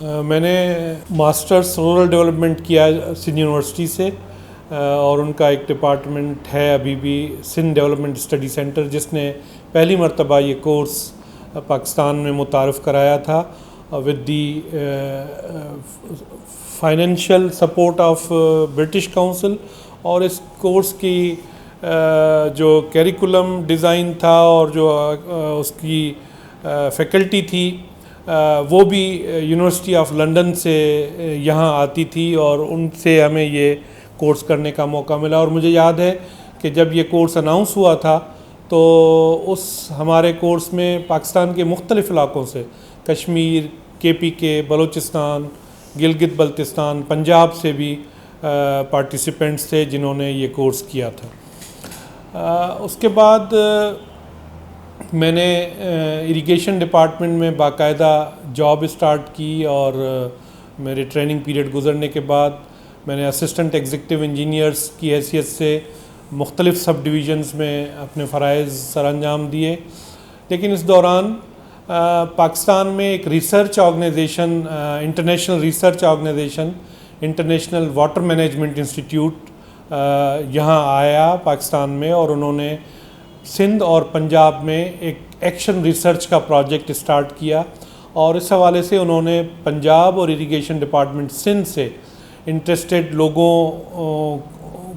मैंने masters rural development किया Sindh university से और उनका एक डिपार्टमेंट है अभी भी सिंध डेवलपमेंट स्टडी सेंटर, जिसने पहली मरतबा ये कोर्स पाकिस्तान में मुतारफ़ कराया था with the financial support of British council. और इस कोर्स की जो करिकुलम डिज़ाइन था और जो उसकी फैकल्टी थी वो भी यूनिवर्सिटी ऑफ लंदन से यहाँ आती थी और उनसे हमें ये कोर्स करने का मौका मिला। और मुझे याद है कि जब ये कोर्स अनाउंस हुआ था तो उस हमारे कोर्स में पाकिस्तान के मुख्तलिफ़ इलाक़ों से कश्मीर, KPK, बलूचिस्तान, गिलगित बल्तिस्तान, पंजाब से भी पार्टिसिपेंट्स थे जिन्होंने ये कोर्स किया था। उसके बाद मैंने इरिगेशन डिपार्टमेंट में बाकायदा जॉब स्टार्ट की और मेरे ट्रेनिंग पीरियड गुज़रने के बाद मैंने असिस्टेंट एग्जीक्यूटिव इंजीनियर्स की हैसियत से मुख्तलिफ़ सब डिवीज़न्स में अपने फ़राइज़ सरअंजाम दिए। लेकिन इस दौरान पाकिस्तान में एक research organisation, international research organisation international water management institute यहाँ आया पाकिस्तान में, और उन्होंने सिंध और पंजाब में एक एक्शन रिसर्च का प्रोजेक्ट स्टार्ट किया। और इस हवाले से उन्होंने पंजाब और इरिगेशन डिपार्टमेंट सिंध से इंटरेस्टेड लोगों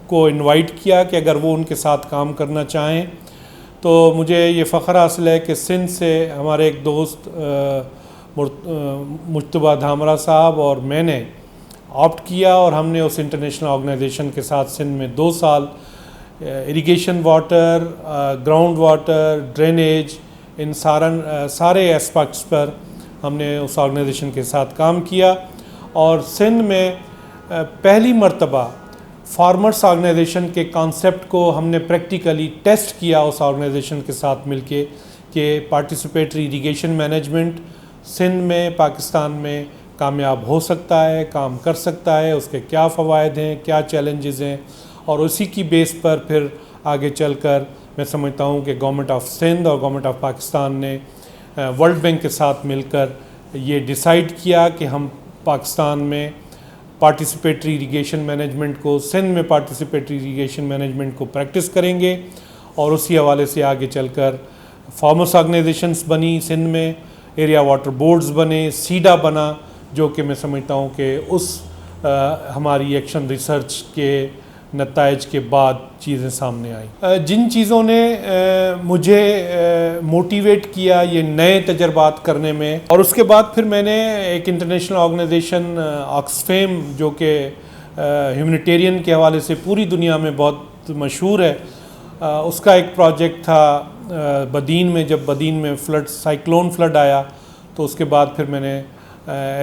को इनवाइट किया कि अगर वो उनके साथ काम करना चाहें। तो मुझे ये फ़ख्र हासिल है कि सिंध से हमारे एक दोस्त मुज्तबा धामरा साहब और मैंने ऑप्ट किया और हमने उस इंटरनेशनल ऑर्गेनाइजेशन के साथ सिंध में 2 साल irrigation water, ground water, drainage, इन सारे एस्पेक्ट्स पर हमने उस ऑर्गेनाइजेशन के साथ काम किया। और सिंध में पहली मरतबा फार्मर्स ऑर्गेनाइजेशन के कॉन्सेप्ट को हमने प्रैक्टिकली टेस्ट किया उस ऑर्गेनाइजेशन के साथ मिलके कि पार्टिसिपेटरी इरिगेशन मैनेजमेंट सिंध में, पाकिस्तान में कामयाब हो सकता है, काम कर सकता है, उसके क्या फ़वाइद हैं, क्या चैलेंजेस हैं। और उसी की बेस पर फिर आगे चलकर मैं समझता हूँ कि गवर्नमेंट ऑफ सिंध और गवर्नमेंट ऑफ पाकिस्तान ने वर्ल्ड बैंक के साथ मिलकर ये डिसाइड किया कि हम पाकिस्तान में पार्टिसिपेटरी इरिगेशन मैनेजमेंट को, सिंध में पार्टिसिपेटरी इरिगेशन मैनेजमेंट को प्रैक्टिस करेंगे। और उसी हवाले से आगे चलकर फार्मर्स ऑर्गेनाइजेशंस बनी सिंध में, एरिया वाटर बोर्ड्स बने, सीडा बना, जो कि मैं समझता हूँ कि उस हमारी एक्शन रिसर्च के नताइज के बाद चीज़ें सामने आई। जिन चीज़ों ने मुझे मोटिवेट किया ये नए तजर्बात करने में, और उसके बाद फिर मैंने एक इंटरनेशनल ऑर्गेनाइजेशन ऑक्सफेम, जो कि ह्यूमैनिटेरियन के हवाले से पूरी दुनिया में बहुत मशहूर है, उसका एक प्रोजेक्ट था बदीन में। जब बदीन में साइक्लोन फ्लड आया तो उसके बाद फिर मैंने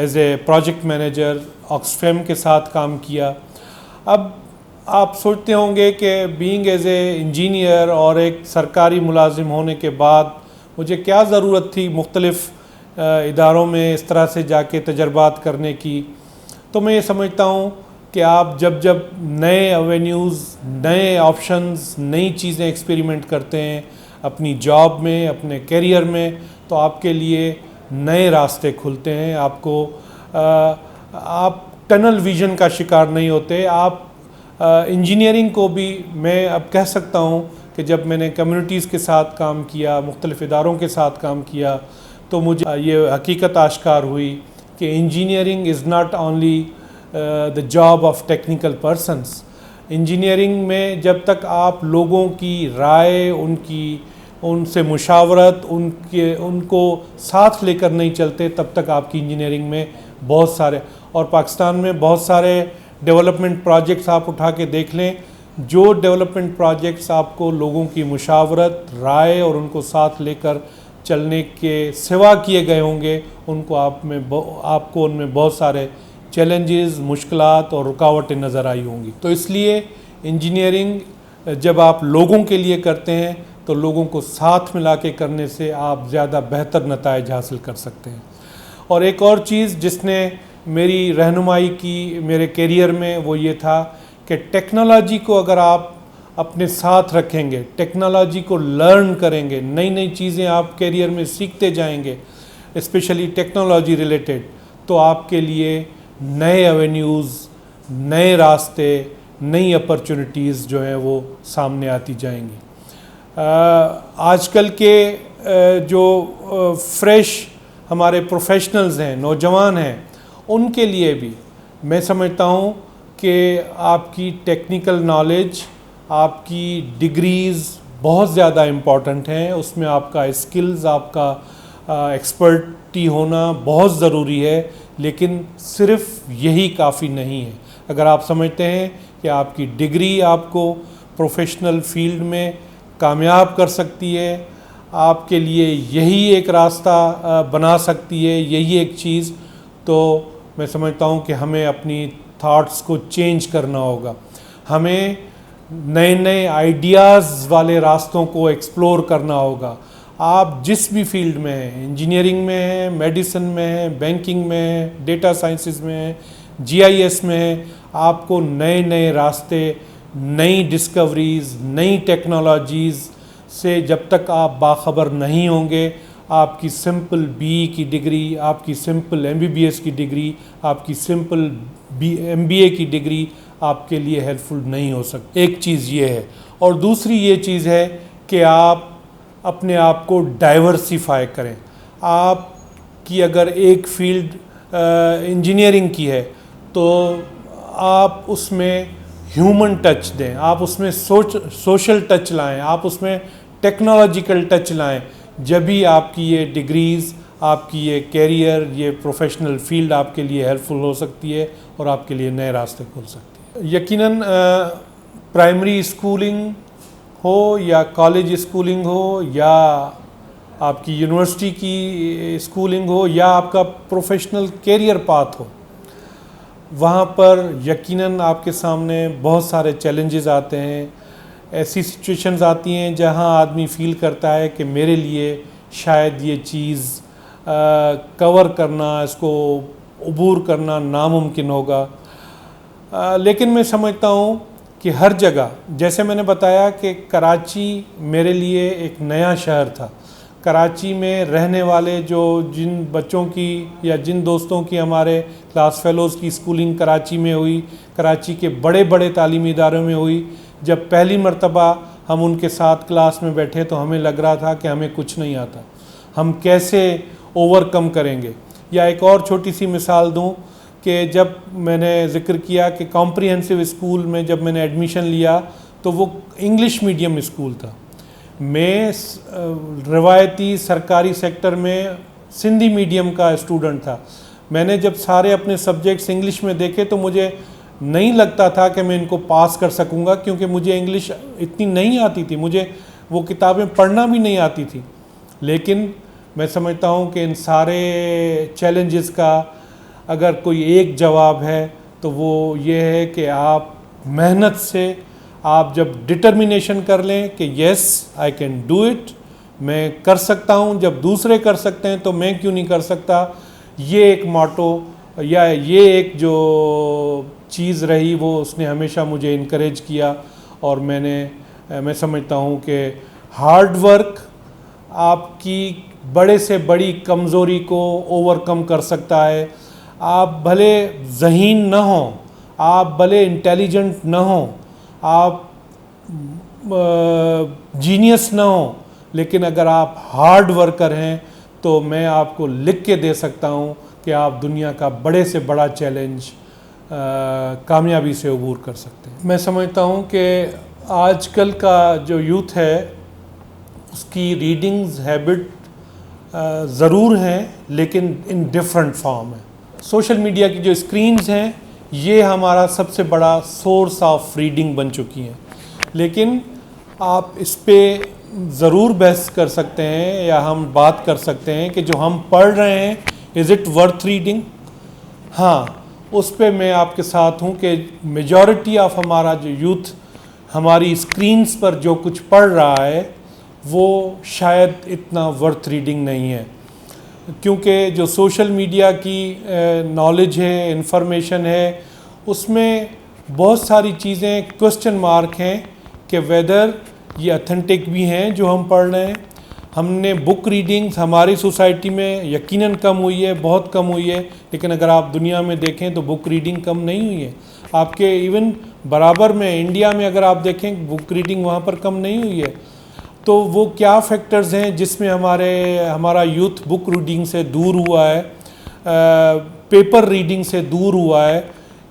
as a project manager Oxfam के साथ काम किया। अब आप सोचते होंगे कि बीइंग एज ए इंजीनियर और एक सरकारी मुलाजिम होने के बाद मुझे क्या ज़रूरत थी मुख्तलिफ़ इदारों में इस तरह से जाके तजर्बात करने की। तो मैं ये समझता हूँ कि आप जब नए एवेन्यूज़, नए ऑप्शंस, नई चीज़ें एक्सपेरिमेंट करते हैं अपनी जॉब में, अपने करियर में, तो आपके लिए नए रास्ते खुलते हैं। आप टनल विज़न का शिकार नहीं होते। आप इंजीनियरिंग को भी मैं अब कह सकता हूँ कि जब मैंने कम्युनिटीज़ के साथ काम किया, मुख्तलिफ़ इदारों के साथ काम किया, तो मुझे ये हकीकत आश्कार हुई कि engineering is not only the job of technical persons. Engineering में जब तक आप लोगों की राय, उनसे मुशावरत, उनको साथ लेकर नहीं चलते, तब तक आपकी इंजीनियरिंग में बहुत सारे, और पाकिस्तान में बहुत सारे डेवलपमेंट प्रोजेक्ट्स आप उठा के देख लें, जो डेवलपमेंट प्रोजेक्ट्स आपको लोगों की मुशावरत, राय और उनको साथ लेकर चलने के सिवा किए गए होंगे, आपको उनमें बहुत सारे चैलेंजेस, मुश्किलात और रुकावटें नज़र आई होंगी। तो इसलिए इंजीनियरिंग जब आप लोगों के लिए करते हैं तो लोगों को साथ मिला के करने से आप ज़्यादा बेहतर नताइज हासिल कर सकते हैं। और एक और चीज़ जिसने मेरी रहनुमाई की मेरे करियर में, वो ये था कि टेक्नोलॉजी को अगर आप अपने साथ रखेंगे, टेक्नोलॉजी को लर्न करेंगे, नई नई चीज़ें आप करियर में सीखते जाएंगे, स्पेशली टेक्नोलॉजी रिलेटेड, तो आपके लिए नए एवेन्यूज़, नए रास्ते, नई अपॉर्चुनिटीज़ जो हैं वो सामने आती जाएंगी। आजकल के जो फ्रेश हमारे प्रोफेशनल्स हैं, नौजवान हैं, उनके लिए भी मैं समझता हूँ कि आपकी टेक्निकल नॉलेज, आपकी डिग्रीज़ बहुत ज़्यादा इम्पॉर्टेंट हैं। उसमें आपका स्किल्स, आपका एक्सपर्टी होना बहुत ज़रूरी है, लेकिन सिर्फ यही काफ़ी नहीं है। अगर आप समझते हैं कि आपकी डिग्री आपको प्रोफेशनल फील्ड में कामयाब कर सकती है, आपके लिए यही एक रास्ता बना सकती है, यही एक चीज़, तो मैं समझता हूँ कि हमें अपनी थॉट्स को चेंज करना होगा। हमें नए नए आइडियाज़ वाले रास्तों को एक्सप्लोर करना होगा। आप जिस भी फील्ड में हैं, इंजीनियरिंग में हैं, मेडिसिन में हैं, बैंकिंग में हैं, डेटा साइंसेस में हैं, जीआईएस में हैं, आपको नए नए रास्ते, नई डिस्कवरीज़, नई टेक्नोलॉजीज़ से जब तक आप बाखबर नहीं होंगे, आपकी सिंपल बीई की डिग्री, आपकी सिंपल एमबीबीएस की डिग्री, आपकी सिंपल एमबीए की डिग्री आपके लिए हेल्पफुल नहीं हो सकती। एक चीज़ ये है, और दूसरी ये चीज़ है कि आप अपने आप को डाइवर्सिफाई करें। आपकी अगर एक फील्ड इंजीनियरिंग की है तो आप उसमें ह्यूमन टच दें, आप उसमें सोशल टच लाएं, आप उसमें टेक्नोलॉजिकल टच लाएं। जब भी आपकी ये डिग्रीज़, आपकी ये कैरियर, ये प्रोफेशनल फील्ड आपके लिए हेल्पफुल हो सकती है और आपके लिए नए रास्ते खोल सकती है। यकीनन प्राइमरी स्कूलिंग हो या कॉलेज स्कूलिंग हो या आपकी यूनिवर्सिटी की स्कूलिंग हो या आपका प्रोफेशनल कैरियर पाथ हो, वहाँ पर यकीनन आपके सामने बहुत सारे चैलेंजेस आते हैं। ऐसी सिचुएशंस आती हैं जहाँ आदमी फील करता है कि मेरे लिए शायद ये चीज़ कवर करना, इसको अबूर करना नामुमकिन होगा। लेकिन मैं समझता हूँ कि हर जगह, जैसे मैंने बताया कि कराची मेरे लिए एक नया शहर था। कराची में रहने वाले जिन बच्चों की या जिन दोस्तों की हमारे क्लास फेलोज़ की स्कूलिंग कराची में हुई, कराची के बड़े बड़े तालीमी इदारों में हुई, जब पहली मर्तबा हम उनके साथ क्लास में बैठे तो हमें लग रहा था कि हमें कुछ नहीं आता, हम कैसे ओवरकम करेंगे। या एक और छोटी सी मिसाल दूं कि जब मैंने ज़िक्र किया कि कॉम्प्रिहेंसिव स्कूल में जब मैंने एडमिशन लिया तो वो इंग्लिश मीडियम स्कूल था। मैं रवायती सरकारी सेक्टर में सिंधी मीडियम का स्टूडेंट था। मैंने जब सारे अपने सब्जेक्ट्स इंग्लिश में देखे तो मुझे नहीं लगता था कि मैं इनको पास कर सकूंगा, क्योंकि मुझे इंग्लिश इतनी नहीं आती थी, मुझे वो किताबें पढ़ना भी नहीं आती थी। लेकिन मैं समझता हूँ कि इन सारे चैलेंजेस का अगर कोई एक जवाब है तो वो ये है कि आप मेहनत से, आप जब डिटर्मिनेशन कर लें कि yes I can do it, मैं कर सकता हूँ, जब दूसरे कर सकते हैं तो मैं क्यों नहीं कर सकता, ये एक मोटो या ये एक जो चीज़ रही वो उसने हमेशा मुझे इनकरेज किया। और मैं समझता हूँ कि हार्ड वर्क आपकी बड़े से बड़ी कमज़ोरी को ओवरकम कर सकता है। आप भले ज़हीन न हों, आप भले इंटेलिजेंट न हों, आप जीनियस न हों, लेकिन अगर आप हार्ड वर्कर हैं तो मैं आपको लिख के दे सकता हूँ कि आप दुनिया का बड़े से बड़ा चैलेंज कामयाबी से अबूर कर सकते हैं। मैं समझता हूँ कि आजकल का जो यूथ है उसकी रीडिंग्स हैबिट ज़रूर हैं, लेकिन इन डिफरेंट फॉर्म है। सोशल मीडिया की जो स्क्रीन्स हैं ये हमारा सबसे बड़ा सोर्स ऑफ रीडिंग बन चुकी हैं, लेकिन आप इस पर ज़रूर बहस कर सकते हैं या हम बात कर सकते हैं कि जो हम पढ़ रहे हैं इज़ इट वर्थ रीडिंग। हाँ, उस पर मैं आपके साथ हूँ कि मेजॉरिटी ऑफ हमारा जो यूथ हमारी स्क्रीन्स पर जो कुछ पढ़ रहा है वो शायद इतना वर्थ रीडिंग नहीं है, क्योंकि जो सोशल मीडिया की नॉलेज है, इंफॉर्मेशन है, उसमें बहुत सारी चीज़ें क्वेश्चन मार्क हैं कि वेदर ये ऑथेंटिक भी हैं जो हम पढ़ रहे हैं। हमने बुक रीडिंग्स हमारी सोसाइटी में यकीनन कम हुई है, बहुत कम हुई है, लेकिन अगर आप दुनिया में देखें तो बुक रीडिंग कम नहीं हुई है। आपके इवन बराबर में इंडिया में अगर आप देखें बुक रीडिंग वहाँ पर कम नहीं हुई है। तो वो क्या फैक्टर्स हैं जिसमें हमारा यूथ बुक रीडिंग से दूर हुआ है, पेपर रीडिंग से दूर हुआ है,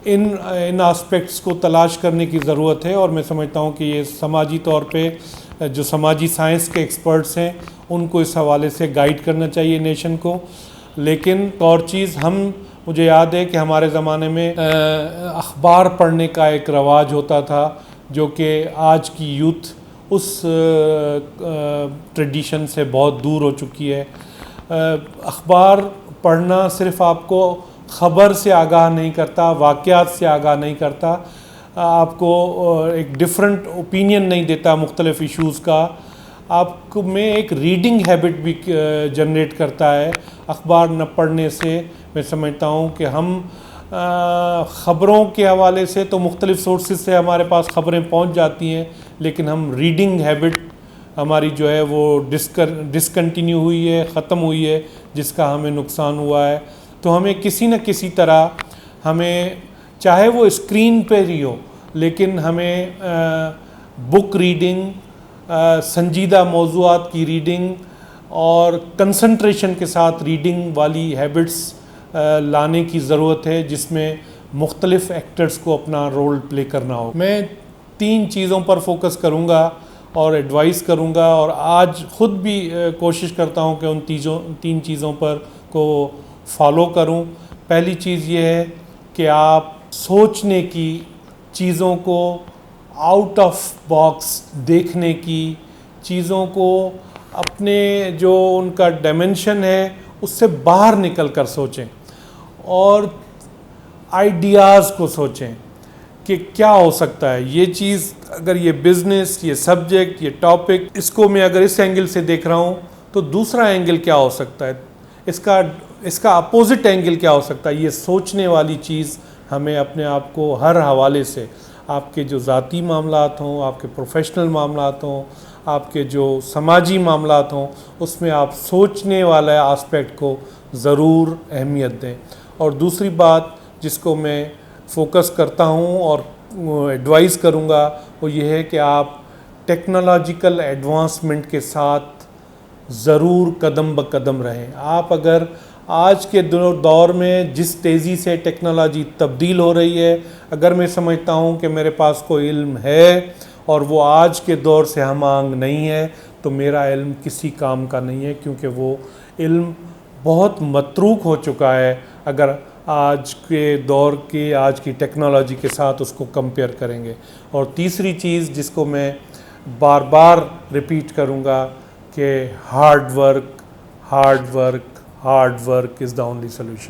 इन एस्पेक्ट्स को तलाश करने की ज़रूरत है। और मैं समझता हूँ कि ये समाजी तौर पे जो समाजी साइंस के एक्सपर्ट्स हैं उनको इस हवाले से गाइड करना चाहिए नेशन को। लेकिन और चीज़ मुझे याद है कि हमारे ज़माने में अखबार पढ़ने का एक रवाज होता था, जो कि आज की यूथ उस ट्रेडिशन से बहुत दूर हो चुकी है। अखबार पढ़ना सिर्फ़ आपको ख़बर से आगाह नहीं करता, वाक़यात से आगाह नहीं करता, आपको एक डिफरेंट ओपिनियन नहीं देता मुख्तलिफ़ इश्यूज़ का, आपको में एक रीडिंग हैबिट भी जनरेट करता है। अखबार न पढ़ने से मैं समझता हूँ कि हम ख़बरों के हवाले से तो मुख्तलिफ़ सोर्सेज से हमारे पास ख़बरें पहुँच जाती हैं, लेकिन हम रीडिंग हैबिट हमारी जो है वो डिसकंटिन्यू हुई है, ख़त्म हुई है, जिसका हमें नुकसान हुआ है। तो हमें किसी न किसी तरह, हमें चाहे वो स्क्रीन पे ही हो, लेकिन हमें बुक रीडिंग, संजीदा मौज़ूआत की रीडिंग और कंसंट्रेशन के साथ रीडिंग वाली हैबिट्स लाने की ज़रूरत है, जिसमें मुख्तलिफ़ एक्टर्स को अपना रोल प्ले करना हो। मैं 3 चीज़ों पर फोकस करूँगा और एडवाइस करूँगा, और आज ख़ुद भी कोशिश करता हूँ कि उन 3 चीज़ों पर को फॉलो करूँ। पहली चीज़ ये है कि आप सोचने की, चीज़ों को आउट ऑफ बॉक्स देखने की, चीज़ों को अपने जो उनका डायमेंशन है उससे बाहर निकल कर सोचें और आइडियाज़ को सोचें कि क्या हो सकता है ये चीज़। अगर ये बिज़नेस, ये सब्जेक्ट, ये टॉपिक, इसको मैं अगर इस एंगल से देख रहा हूँ तो दूसरा एंगल क्या हो सकता है, इसका अपोजिट एंगल क्या हो सकता है। ये सोचने वाली चीज़ हमें अपने आप को हर हवाले से, आपके जो ज़ाती मामलात हों, आपके प्रोफेशनल मामलात हों, आपके जो समाजी मामलात हों, उसमें आप सोचने वाले एस्पेक्ट को ज़रूर अहमियत दें। और दूसरी बात जिसको मैं फोकस करता हूँ और एडवाइस करूँगा वो ये है कि आप टेक्नोलॉजिकल एडवांसमेंट के साथ ज़रूर कदम ब कदम रहें। आप अगर आज के दौर में जिस तेज़ी से टेक्नोलॉजी तब्दील हो रही है, अगर मैं समझता हूँ कि मेरे पास कोई इल्म है और वो आज के दौर से हम-आहंग नहीं है, तो मेरा इल्म किसी काम का नहीं है, क्योंकि वो इल्म बहुत मतरूक हो चुका है अगर आज के दौर की, आज की टेक्नोलॉजी के साथ उसको कंपेयर करेंगे। और तीसरी चीज़ जिसको मैं बार बार रिपीट करूँगा कि hard work, hard work, hard work is the only solution.